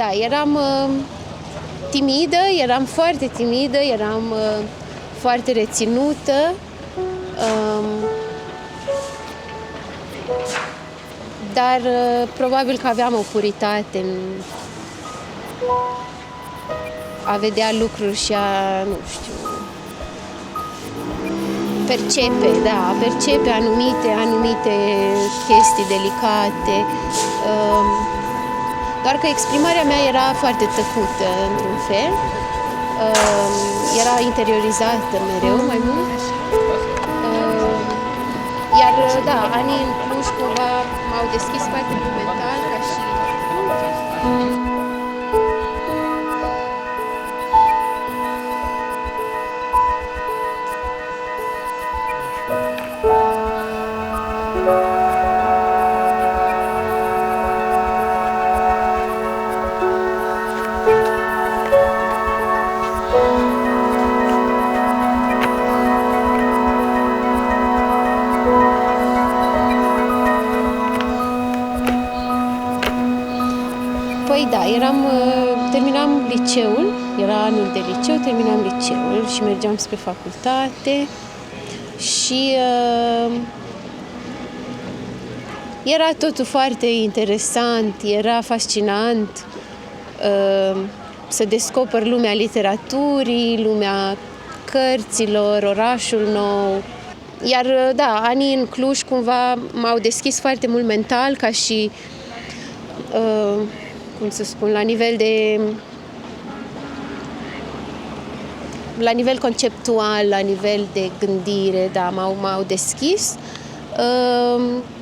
Da, eram timidă, eram foarte timidă, eram foarte reținută. Dar probabil că aveam o puritate în a vedea lucruri și a, nu știu, percepe anumite chestii delicate. Doar că exprimarea mea era foarte tăcută, într-un fel. Era interiorizată mereu mai mult. Iar, da, anii în Cluj cumva m-au deschis foarte mental ca și... Păi da, terminam liceul, era anul de liceu, terminam liceul și mergeam spre facultate și era totul foarte interesant, era fascinant să descoper lumea literaturii, lumea cărților, orașul nou. Iar da, anii în Cluj cumva m-au deschis foarte mult mental ca și cum să spun, la nivel conceptual, la nivel de gândire, da, m-au deschis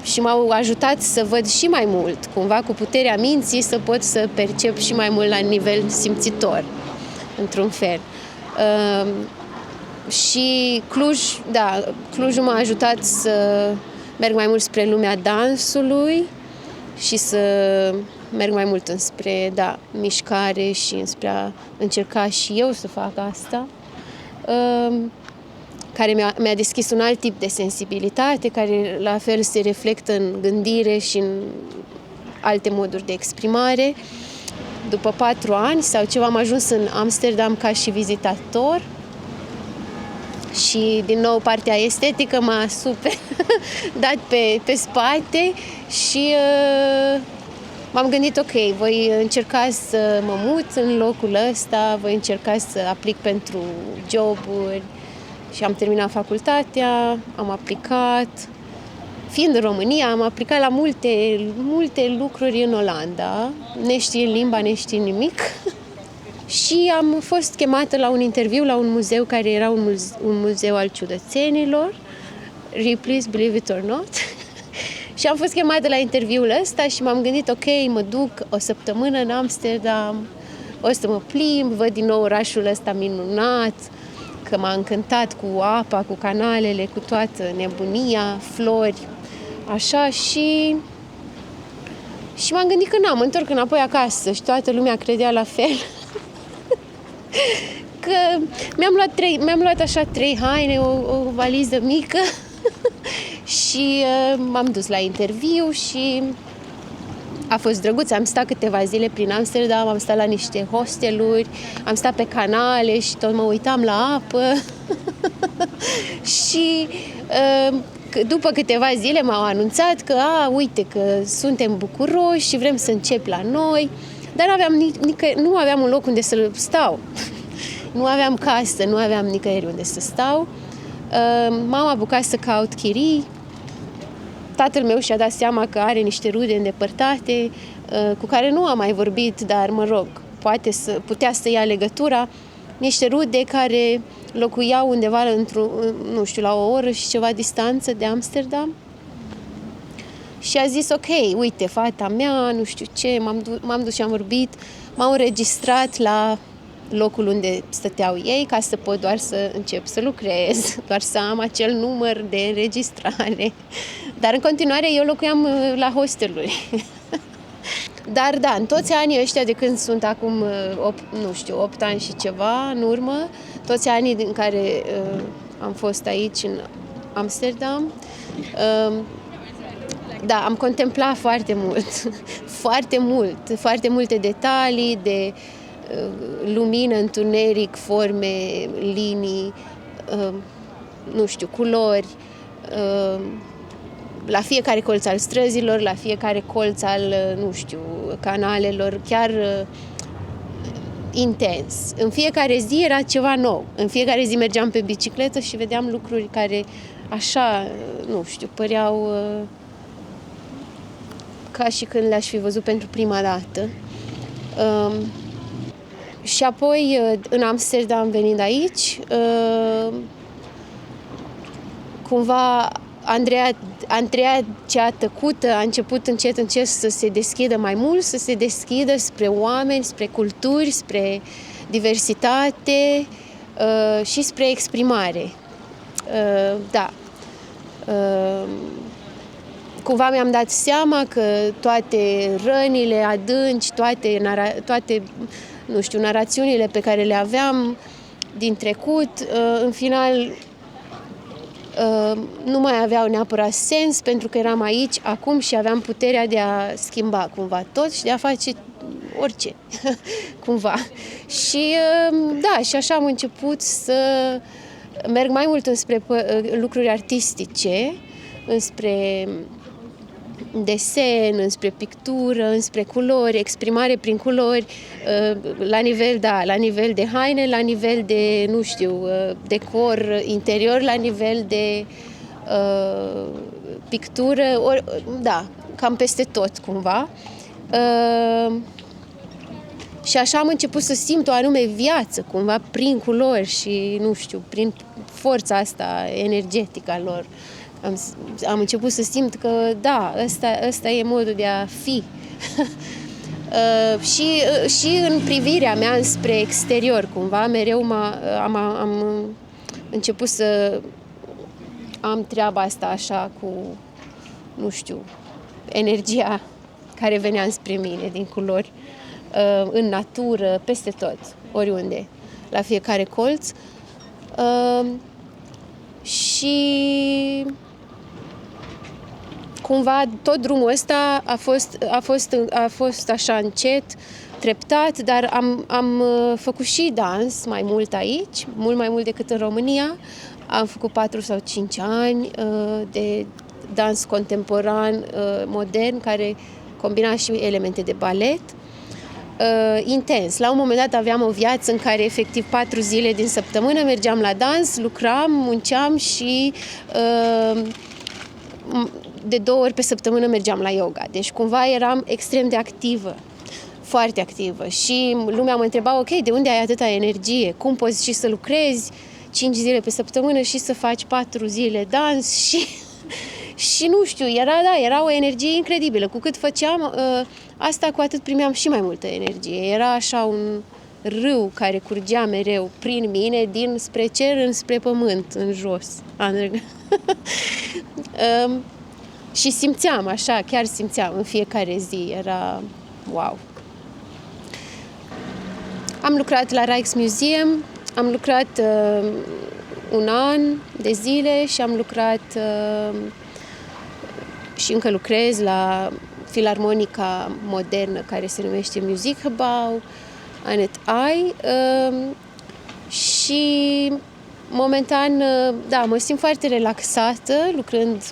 și m-au ajutat să văd și mai mult, cumva cu puterea minții să pot să percep și mai mult la nivel simțitor, într-un fel. Și Clujul m-a ajutat să merg mai mult spre lumea dansului și să merg mai mult înspre, mișcare și înspre a încerca și eu să fac asta, care mi-a deschis un alt tip de sensibilitate, care la fel se reflectă în gândire și în alte moduri de exprimare. După 4 ani sau ceva am ajuns în Amsterdam ca și vizitator și din nou partea estetică m-a super dat pe spate și m-am gândit, ok, voi încerca să mă mut în locul ăsta, voi încerca să aplic pentru joburi și am terminat facultatea, am aplicat. Fiind în România, am aplicat la multe lucruri în Olanda, neștiind limba, neștiind nimic. Și am fost chemată la un interviu la un muzeu care era un muzeu al ciudățenilor, Ripley's, believe it or not. Și am fost chemată la interviul ăsta și m-am gândit, ok, mă duc o săptămână în Amsterdam, o să mă plimb, văd din nou orașul ăsta minunat, că m-a încântat cu apa, cu canalele, cu toată nebunia, flori, așa și m-am gândit că mă întorc înapoi acasă și toată lumea credea la fel. Că mi-am luat așa 3 haine, o valiză mică și m-am dus la interviu și a fost drăguț. Am stat câteva zile prin Amsterdam, am stat la niște hosteluri, am stat pe canale și tot mă uitam la apă. Și după câteva zile m-au anunțat că, uite, că suntem bucuroși și vrem să încep la noi, dar nu aveam un loc unde să stau. Nu aveam casă, nu aveam nicăieri unde să stau. M-am apucat să caut chirii. Tatăl meu și-a dat seama că are niște rude îndepărtate cu care nu am mai vorbit, dar, mă rog, putea să ia legătura. Niște rude care locuiau undeva la o oră și ceva distanță de Amsterdam. Și a zis, ok, uite, fata mea, nu știu ce, m-am dus și am vorbit, m-au înregistrat la locul unde stăteau ei ca să pot doar să încep să lucrez, doar să am acel număr de înregistrare. Dar în continuare eu locuiam la hosteluri. Dar da, în toți anii ăștia de când sunt acum 8 ani și ceva în urmă, toți anii din care am fost aici în Amsterdam, Da, am contemplat foarte mult, foarte multe detalii de lumină, întuneric, forme, linii, nu știu, culori, la fiecare colț al străzilor, la fiecare colț al, nu știu, canalelor, chiar intens. În fiecare zi era ceva nou. În fiecare zi mergeam pe bicicletă și vedeam lucruri care așa, nu știu, păreau ca și când le-aș fi văzut pentru prima dată. Și apoi, în Amsterdam, venind aici, cumva Andreea cea tăcută a început încet să se deschidă mai mult, să se deschidă spre oameni, spre culturi, spre diversitate și spre exprimare. Da. Cumva mi-am dat seama că toate rănile adânci, toate nu știu, narațiunile pe care le aveam din trecut, în final nu mai aveau neapărat sens, pentru că eram aici acum și aveam puterea de a schimba cumva tot și de a face orice, cumva. Și da, și așa am început să merg mai mult înspre lucruri artistice, înspre desen, înspre pictură, înspre culori, exprimare prin culori, la nivel de haine, la nivel de, nu știu, decor interior, la nivel de pictură, da, cam peste tot, cumva. Și așa am început să simt o anume viață, cumva, prin culori și, nu știu, prin forța asta energetică a lor. Am început să simt că, da, ăsta e modul de a fi. Și în privirea mea înspre exterior, cumva, mereu am început să am treaba asta așa cu, nu știu, energia care venea înspre mine din culori, în natură, peste tot, oriunde, la fiecare colț. Și cumva tot drumul ăsta a fost așa încet, treptat, dar am făcut și dans mai mult aici, mult mai mult decât în România. Am făcut 4 sau 5 ani de dans contemporan, modern, care combina și elemente de balet. Intens. La un moment dat aveam o viață în care efectiv 4 zile din săptămână mergeam la dans, lucram, munceam și de 2 ori pe săptămână mergeam la yoga. Deci cumva eram extrem de activă, foarte activă și lumea mă întreba, ok, de unde ai atâta energie? Cum poți și să lucrezi 5 zile pe săptămână și să faci 4 zile dans și nu știu, era o energie incredibilă. Cu cât făceam asta, cu atât primeam și mai multă energie. Era așa un râu care curgea mereu prin mine, spre cer înspre pământ, în jos. Și simțeam așa, chiar simțeam în fiecare zi. Era wow. Am lucrat la Rijksmuseum, am lucrat un an de zile și am lucrat și încă lucrez la Filarmonica Modernă, care se numește Muziekgebouw aan het IJ. Și momentan, da, mă simt foarte relaxată lucrând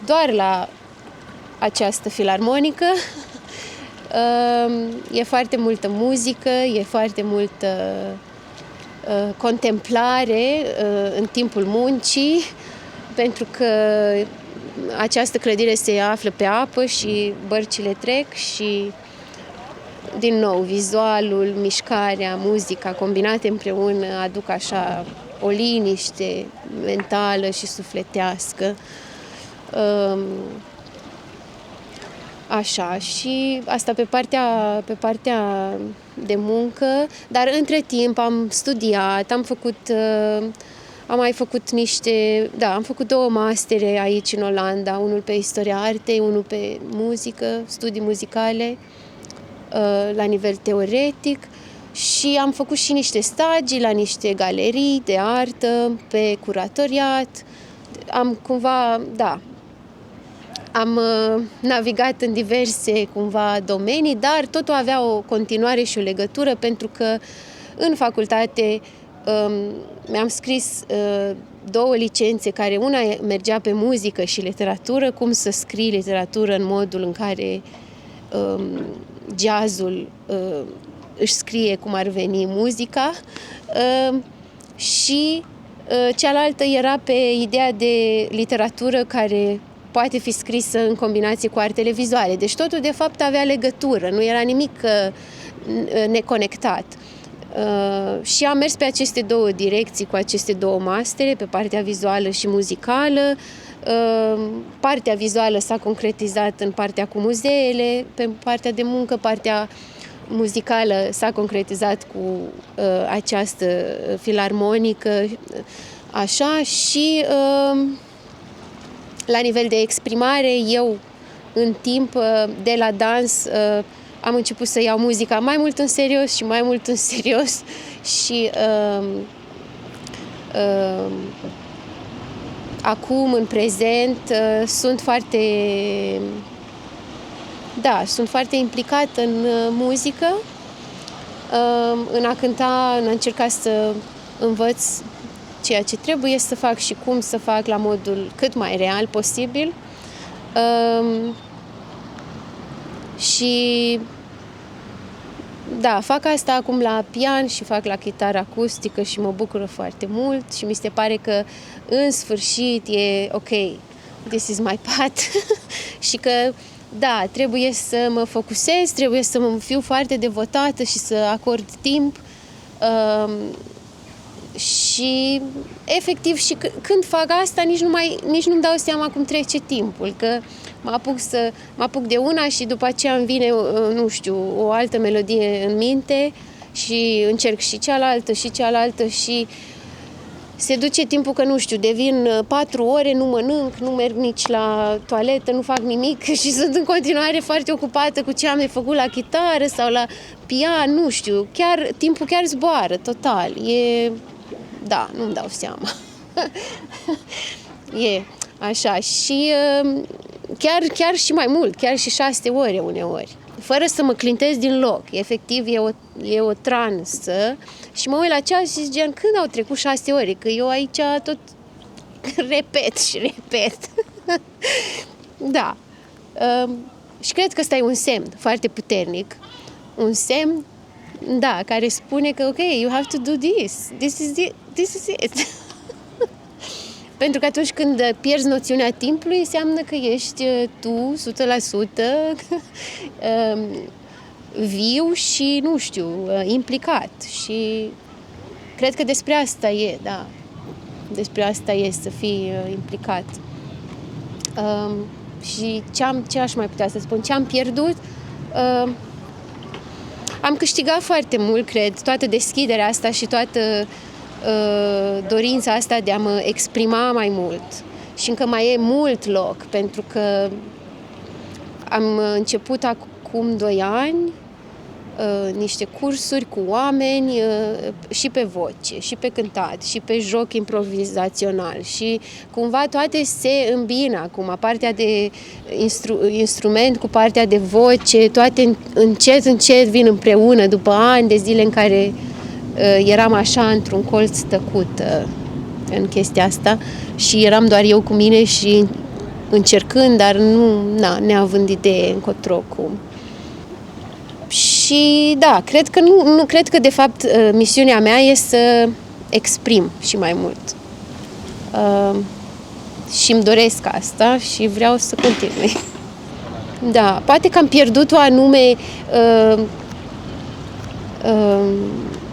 doar la această filarmonică. E foarte multă muzică, e foarte multă contemplare în timpul muncii, pentru că această clădire se află pe apă și bărcile trec și, din nou, vizualul, mișcarea, muzica combinate împreună aduc așa o liniște mentală și sufletească. Așa, și asta pe partea de muncă, dar între timp am studiat, am mai făcut am făcut 2 mastere aici în Olanda, unul pe istoria artei, unul pe muzică, studii muzicale la nivel teoretic și am făcut și niște stagii la niște galerii de artă, pe curatoriat. Am cumva, da, Am navigat în diverse cumva domenii, dar totul avea o continuare și o legătură, pentru că în facultate mi-am scris 2 licențe, care una mergea pe muzică și literatură, cum să scrii literatură în modul în care jazzul își scrie cum ar veni muzica, și cealaltă era pe ideea de literatură care poate fi scrisă în combinație cu artele vizuale. Deci totul de fapt avea legătură, nu era nimic neconectat. Și am mers pe aceste 2 direcții cu aceste 2 mastere, pe partea vizuală și muzicală. Partea vizuală s-a concretizat în partea cu muzeele, pe partea de muncă, partea muzicală s-a concretizat cu această filarmonică, așa, și la nivel de exprimare, eu în timp de la dans am început să iau muzica mai mult în serios și mai mult în serios și acum, în prezent, sunt foarte implicată în muzică, în a cânta, în a încerca să învăț ceea ce trebuie să fac și cum să fac la modul cât mai real posibil. Și da, fac asta acum la pian și fac la chitară acustică și mă bucură foarte mult și mi se pare că în sfârșit e ok, this is my path și că da, trebuie să mă focusez, trebuie să mă fiu foarte devotată și să acord timp și efectiv și când fac asta nici nu-mi dau seama cum trece timpul, că mă apuc de una și după aceea îmi vine, nu știu, o altă melodie în minte și încerc și cealaltă și se duce timpul că, nu știu, devin 4 ore, nu mănânc, nu merg nici la toaletă, nu fac nimic și sunt în continuare foarte ocupată cu ce am de făcut la chitară sau la pian, nu știu, timpul chiar zboară total, da, nu-mi dau seama. E așa și chiar și mai mult, chiar și 6 ore uneori, fără să mă clintez din loc. Efectiv, e o transă și mă uit la ceas și zic, gen, când au trecut 6 ore? Că eu aici tot repet și repet. Da. Și cred că ăsta e un semn foarte puternic. Un semn, da, care spune că, ok, you have to do this. This is it. Pentru că atunci când pierzi noțiunea timpului, înseamnă că ești tu 100% viu și, nu știu, implicat. Și cred că despre asta e, da. Despre asta e, să fii implicat. Și ce aș mai putea să spun? Ce am pierdut? Am câștigat foarte mult, cred, toată deschiderea asta și toată dorința asta de a mă exprima mai mult. Și încă mai e mult loc, pentru că am început acum 2 ani niște cursuri cu oameni și pe voce, și pe cântat, și pe joc improvizațional și cumva toate se îmbină acum, partea de instrument cu partea de voce, toate încet vin împreună după ani de zile în care eram așa într-un colț tăcut în chestia asta și eram doar eu cu mine și încercând, dar neavând idee încotro cum. Și da, cred că de fapt misiunea mea e să exprim și mai mult. Și îmi doresc asta și vreau să continui. Da, poate că am pierdut o anume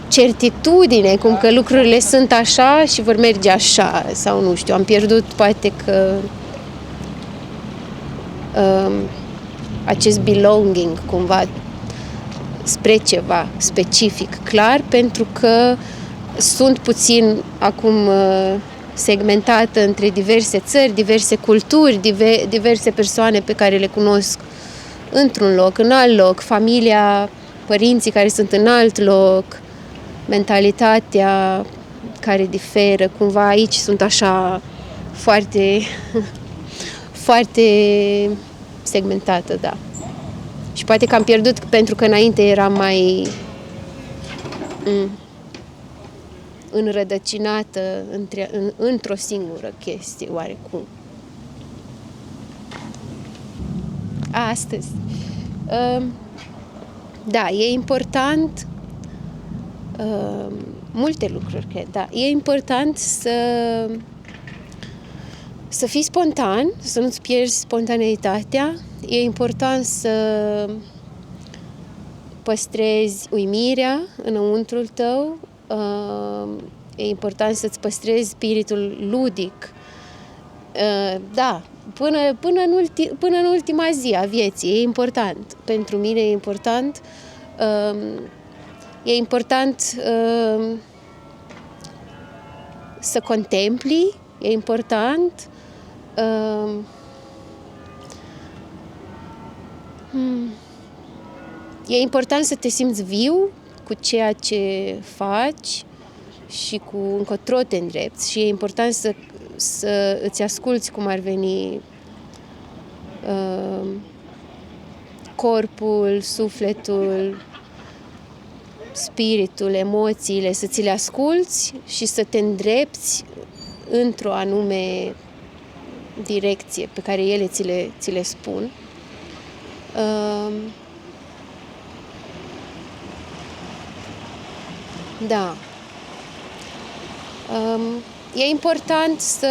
certitudine, cum că lucrurile sunt așa și vor merge așa, sau nu știu, am pierdut poate că acest belonging cumva spre ceva specific, clar, pentru că sunt puțin acum segmentată între diverse țări, diverse culturi, diverse persoane pe care le cunosc într-un loc, în alt loc, familia, părinții care sunt în alt loc, mentalitatea care diferă, cumva aici sunt așa foarte foarte segmentată, da. Și poate că am pierdut pentru că înainte eram mai înrădăcinată într-o singură chestie, oarecum. Astăzi. Da, e important multe lucruri, cred, da. E important să fii spontan, să nu-ți pierzi spontaneitatea. E important să păstrezi uimirea înăuntrul tău. E important să-ți păstrezi spiritul ludic. Da, până în ultima zi a vieții. E important. Pentru mine e important. E important să contempli. E important e important să te simți viu cu ceea ce faci și cu încotro te îndrepți și e important să îți asculți cum ar veni corpul, sufletul, spiritul, emoțiile, să ți le asculți și să te îndrepți într-o anume direcție pe care ele ți le spun. Da. E important să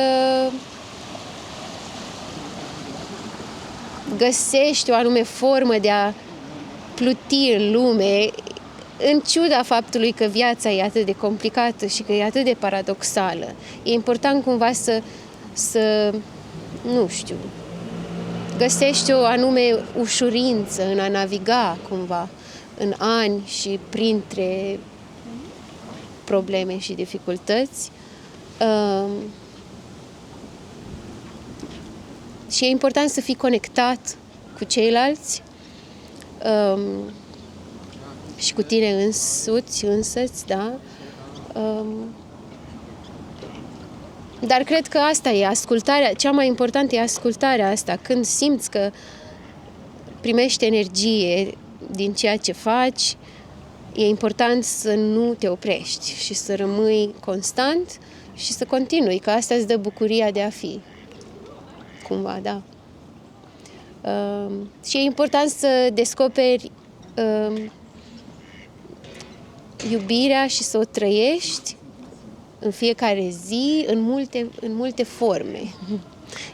găsești o anume formă de a pluti în lume, în ciuda faptului că viața e atât de complicată și că e atât de paradoxală. E important cumva să nu știu, găsești o anume ușurință în a naviga cumva în ani și printre probleme și dificultăți. Și e important să fii conectat cu ceilalți și cu tine însăți, da? Dar cred că asta e ascultarea, cea mai importantă e ascultarea asta, când simți că primești energie din ceea ce faci, e important să nu te oprești și să rămâi constant și să continui, că asta îți dă bucuria de a fi. Cumva, da. Și e important să descoperi iubirea și să o trăiești în fiecare zi, în multe forme.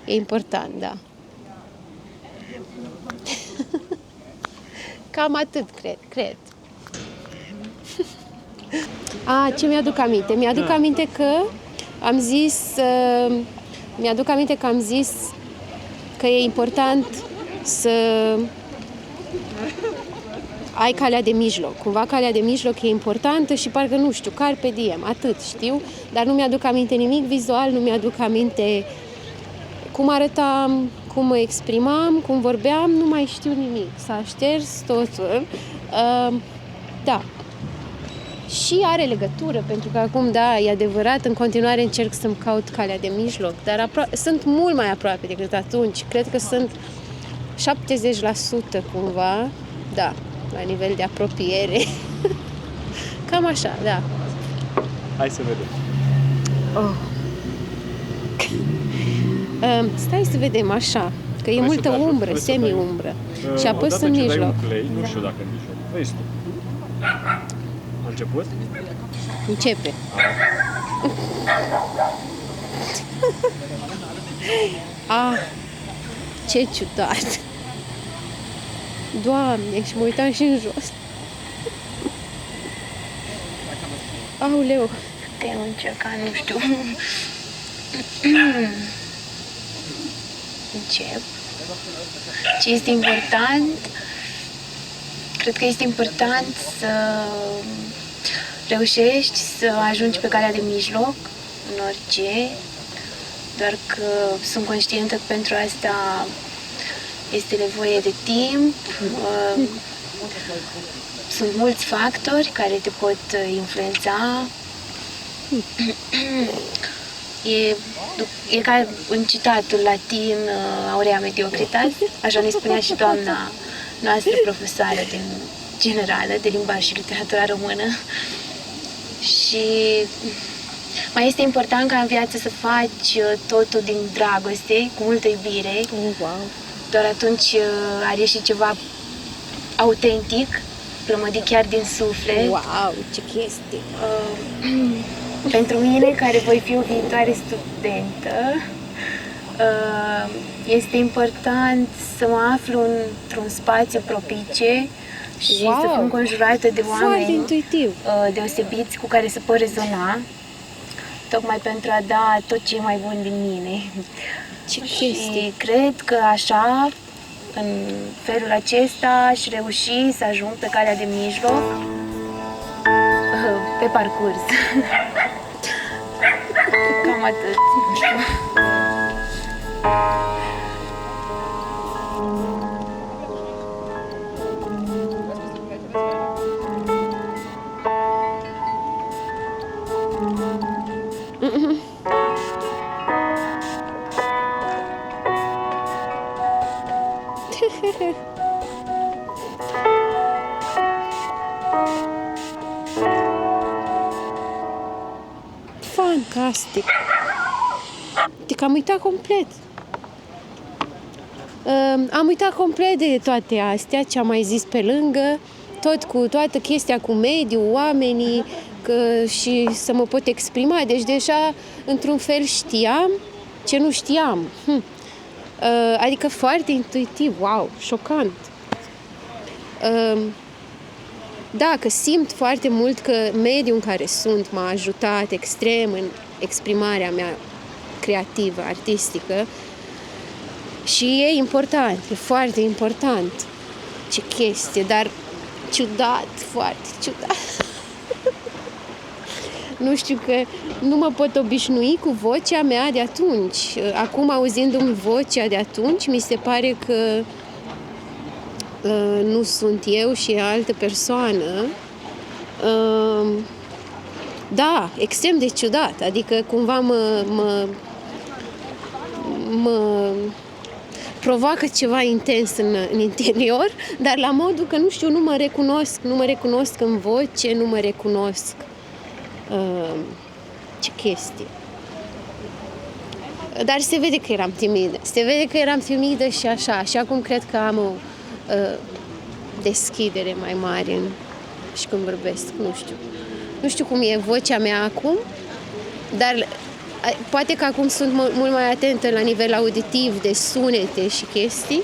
E important, da. Cam atât, cred. Ce mi-aduc aminte? Mi-aduc aminte că am zis că e important să ai calea de mijloc. Cumva calea de mijloc e importantă și parcă nu știu, carpe diem, atât știu, dar nu mi-aduc aminte nimic vizual, nu mi-aduc aminte cum arătam, cum mă exprimam, cum vorbeam, nu mai știu nimic. S-a șters totul. Da. Și are legătură, pentru că acum, da, e adevărat, în continuare încerc să-mi caut calea de mijloc, dar sunt mult mai aproape decât atunci. Cred că sunt 70% cumva, da, la nivel de apropiere. Cam așa, da. Hai să vedem. Stai să vedem așa, că e multă umbră, semi-umbră. Și apăs în mijloc. Nu știu dacă în mijloc. Vezi tu. A început? Începe. Ce ciudat! Doamne, și mă uitam și în jos. Aoleu! Te încerca, nu știu. Încep. Ce este important? Cred că este important să reușești să ajungi pe calea de mijloc în orice, doar că sunt conștientă că pentru asta este nevoie de timp. Sunt mulți factori care te pot influența. E ca în citatul latin Aurea Mediocritas, așa ne spunea și doamna noastră profesoară din generală de limbaj și literatura română. Și mai este important ca în viață să faci totul din dragoste, cu multă iubire. Wow. Doar atunci are și ceva autentic, plămădit chiar din suflet. Wow, ce chestie! Pentru mine, care voi fi o viitoare studentă, este important să mă aflu într-un spațiu propice și să fiu înconjurată de oameni intuitiv. Deosebiți cu care să pot rezona, tocmai pentru a da tot ce e mai bun din mine. Ce chestie! Și cred că așa, în felul acesta, aș reuși să ajung pe calea de mijloc pe parcurs. Cam atât. Fantastic! Adică am uitat complet. Am uitat complet de toate astea, ce am mai zis pe lângă, tot cu toată chestia cu mediul, oamenii, și să mă pot exprima. Deci deja, într-un fel, știam ce nu știam. Adică foarte intuitiv, wow, șocant. Da, că simt foarte mult că mediul în care sunt m-a ajutat extrem în exprimarea mea creativă, artistică, și e important, e foarte important. Ce chestie, dar ciudat, foarte ciudat. Nu știu, că nu mă pot obișnui cu vocea mea de atunci. Acum, auzindu-mi vocea de atunci, mi se pare că nu sunt eu și e altă persoană. Da, extrem de ciudat. Adică cumva mă provoacă ceva intens în interior, dar la modul că, nu știu, nu mă recunosc în voce, nu mă recunosc. Ce chestie. Dar se vede că eram timidă. Și așa. Și acum cred că am o deschidere mai mare și când vorbesc, nu știu cum e vocea mea acum, dar poate că acum sunt mult mai atentă la nivel auditiv de sunete și chestii.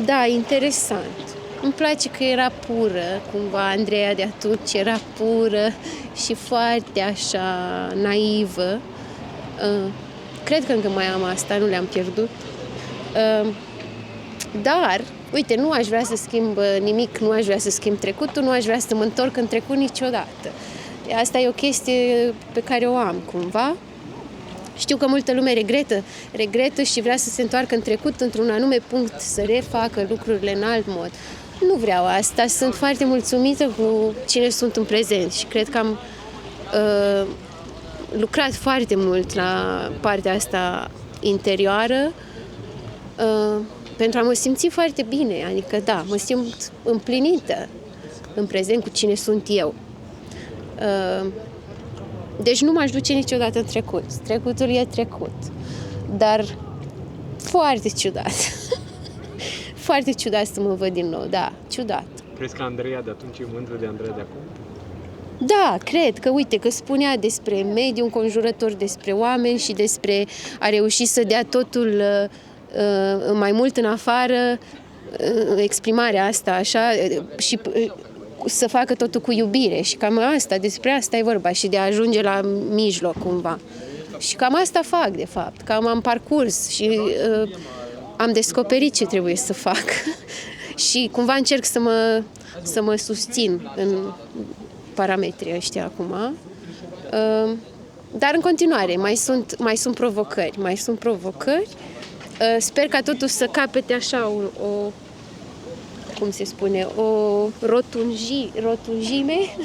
Da, interesant. Îmi place că era pură, cumva Andreea de atunci era pură și foarte așa naivă. Cred că încă mai am asta, nu le-am pierdut. Dar, uite, nu aș vrea să schimb nimic, nu aș vrea să schimb trecutul, nu aș vrea să mă întorc în trecut niciodată. Asta e o chestie pe care o am, cumva. Știu că multă lume regretă și vrea să se întoarcă în trecut într-un anume punct, să refacă lucrurile în alt mod. Nu vreau asta, sunt foarte mulțumită cu cine sunt în prezent și cred că am lucrat foarte mult la partea asta interioară pentru a mă simți foarte bine, adică da, mă simt împlinită în prezent cu cine sunt eu. Deci nu m-aș duce niciodată în trecut. Trecutul e trecut. Dar foarte ciudat. Foarte ciudat să mă văd din nou, da, ciudat. Crezi că Andreea de atunci e mândră de Andreea de acum? Da, cred că, uite, că spunea despre mediul înconjurător, despre oameni și despre a reuși să dea totul mai mult în afară, exprimarea asta, așa, și să facă totul cu iubire. Și cam asta, despre asta e vorba, și de a ajunge la mijloc, cumva. Și cam asta fac, de fapt. Cam am parcurs și am descoperit ce trebuie să fac. Și cumva încerc să mă susțin în parametrii ăștia acum. Dar în continuare, mai sunt provocări. Sper ca totul să capete așa o cum se spune, o rotunjime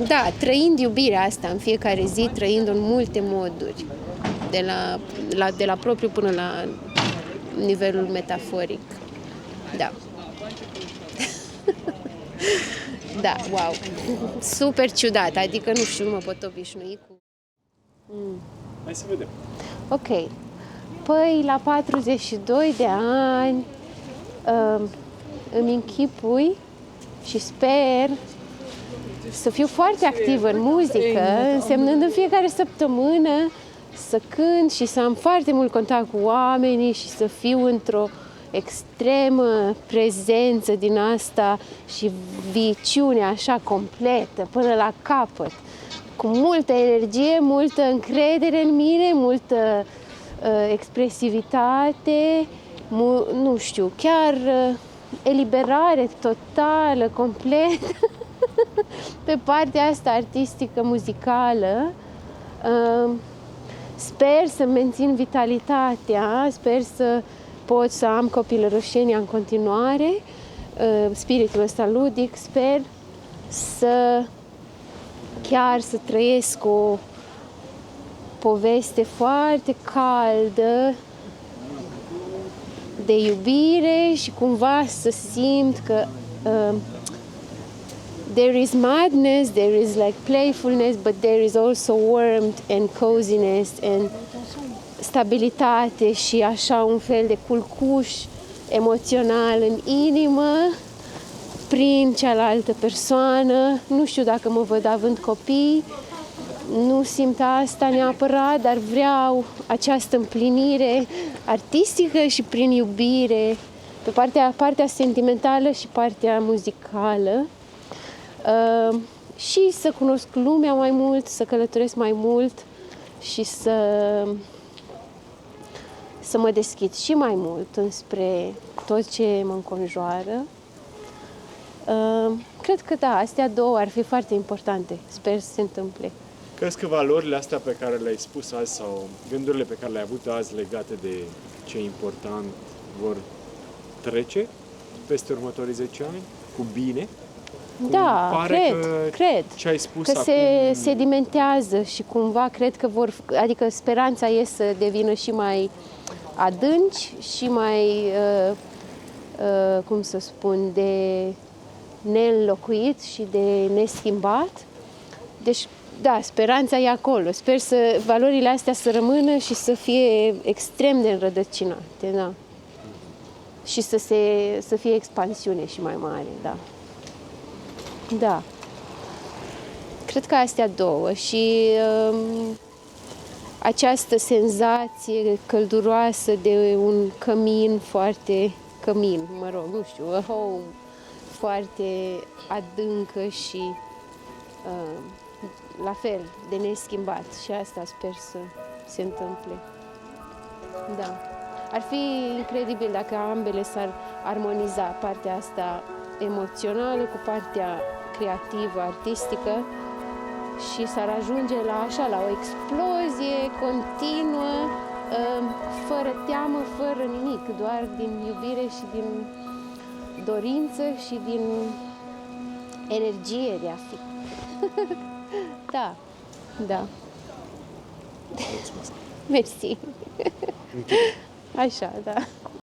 Da, trăind iubirea asta în fiecare zi, trăind-o în multe moduri, de la propriu până la nivelul metaforic. Da. Da, wow. Super ciudat, adică nu știu, nu mă pot obișnui cu... Hai să vedem. Ok. Păi, la 42 de ani îmi închipui și sper să fiu foarte activă în muzică, însemnând în fiecare săptămână să cânt și să am foarte mult contact cu oamenii și să fiu într-o extremă prezență din asta și viciune așa completă, până la capăt, cu multă energie, multă încredere în mine, multă expresivitate, nu știu, chiar eliberare totală, completă pe partea asta artistică, muzicală. Sper să mențin vitalitatea, sper să pot să am copilăroșenia în continuare, spiritul ăsta ludic, sper să trăiesc o poveste foarte caldă de iubire și cumva să simt că there is madness, there is like playfulness, but there is also warmth and coziness and stabilitate și așa un fel de culcuș emoțional în inimă prin cealaltă persoană. Nu știu dacă mă văd având copii, nu simt asta neapărat, dar vreau această împlinire artistică și prin iubire, pe partea sentimentală și partea muzicală. Și să cunosc lumea mai mult, să călătoresc mai mult și să mă deschid și mai mult înspre tot ce mă înconjoară. Cred că da, astea două ar fi foarte importante. Sper să se întâmple. Crezi că valorile astea pe care le-ai spus azi sau gândurile pe care le-ai avut azi legate de ce e important vor trece peste următorii 10 ani cu bine? Da, cred ce ai spus că acum... se sedimentează și cumva cred că adică speranța e să devină și mai adânci și mai, cum să spun, de neînlocuit și de neschimbat. Deci, da, speranța e acolo. Sper să valorile astea să rămână și să fie extrem de înrădăcinate, da. Și să fie expansiune și mai mare, da. Da. Cred că astea două și această senzație călduroasă de un cămin, a home foarte adâncă și la fel de neschimbat și asta sper să se întâmple. Da. Ar fi incredibil dacă ambele s-ar armoniza, partea asta emoțională cu partea creativă, artistică și s-ar ajunge la o explozie continuă, fără teamă, fără nimic, doar din iubire și din dorință și din energie de a fi. Da, da. Mulțumesc. Mersi. Așa, da.